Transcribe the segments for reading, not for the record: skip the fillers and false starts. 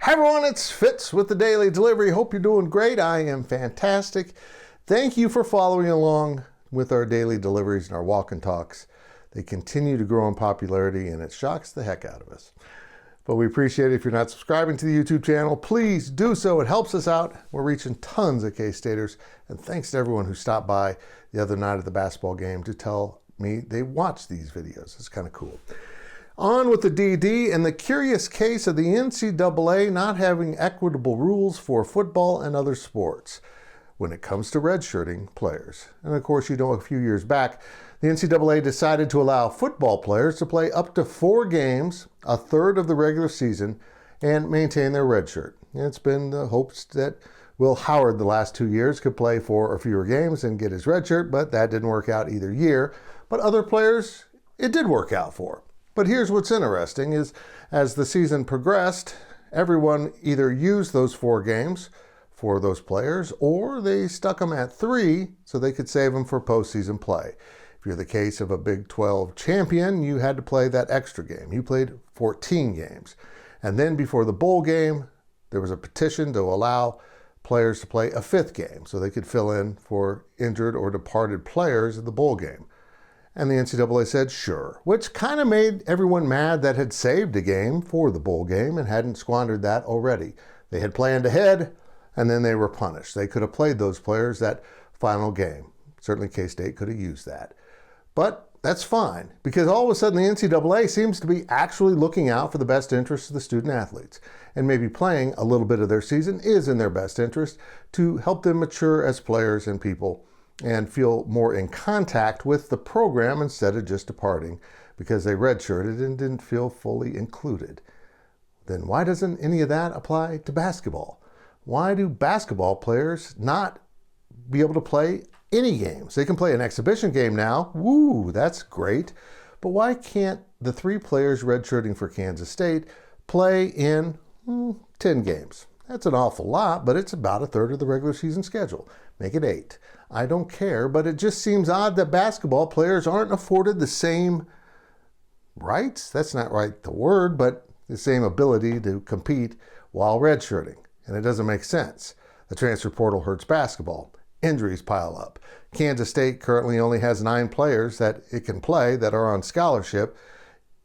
Hi everyone, it's Fitz with the Daily Delivery. Hope you're doing great. I am fantastic. Thank you for following along with our daily deliveries and our walk and talks. They continue to grow in popularity and it shocks the heck out of us. But we appreciate it. If you're not subscribing to the YouTube channel, please do so. It helps us out. We're reaching tons of K-Staters. And thanks to everyone who stopped by the other night at the basketball game to tell me they watched these videos. It's kind of cool. On with the DD and the curious case of the NCAA not having equitable rules for football and other sports when it comes to redshirting players. And of course, a few years back, the NCAA decided to allow football players to play up to 4 games, a third of the regular season, and maintain their red shirt. It's been the hopes that Will Howard the last 2 years could play 4 or fewer games and get his red shirt, but that didn't work out either year. But other players, it did work out for. But here's what's interesting is as the season progressed, everyone either used those 4 games for those players or they stuck them at 3 so they could save them for postseason play. If you're the case of a Big 12 champion, you had to play that extra game. You played 14 games. And then before the bowl game, there was a petition to allow players to play a 5th game so they could fill in for injured or departed players at the bowl game. And the NCAA said, sure, which kind of made everyone mad that had saved a game for the bowl game and hadn't squandered that already. They had planned ahead, and then they were punished. They could have played those players that final game. Certainly K-State could have used that. But that's fine, because all of a sudden the NCAA seems to be actually looking out for the best interests of the student athletes. And maybe playing a little bit of their season is in their best interest to help them mature as players and people and feel more in contact with the program instead of just departing because they redshirted and didn't feel fully included. Then why doesn't any of that apply to basketball? Why do basketball players not be able to play any games? They can play an exhibition game now. Woo, that's great. But why can't the 3 players redshirting for Kansas State play in 10 games? That's an awful lot, but it's about a third of the regular season schedule. Make it 8. I don't care, but it just seems odd that basketball players aren't afforded the same rights. That's not right, the word, but the same ability to compete while redshirting. And it doesn't make sense. The transfer portal hurts basketball. Injuries pile up. Kansas State currently only has 9 players that it can play that are on scholarship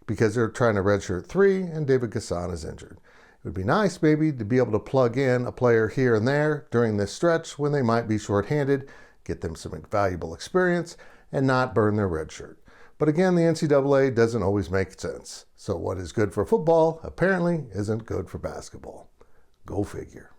because they're trying to redshirt 3 and David Gasson is injured. It would be nice maybe to be able to plug in a player here and there during this stretch when they might be shorthanded, get them some valuable experience, and not burn their red shirt. But again, the NCAA doesn't always make sense. So what is good for football apparently isn't good for basketball. Go figure.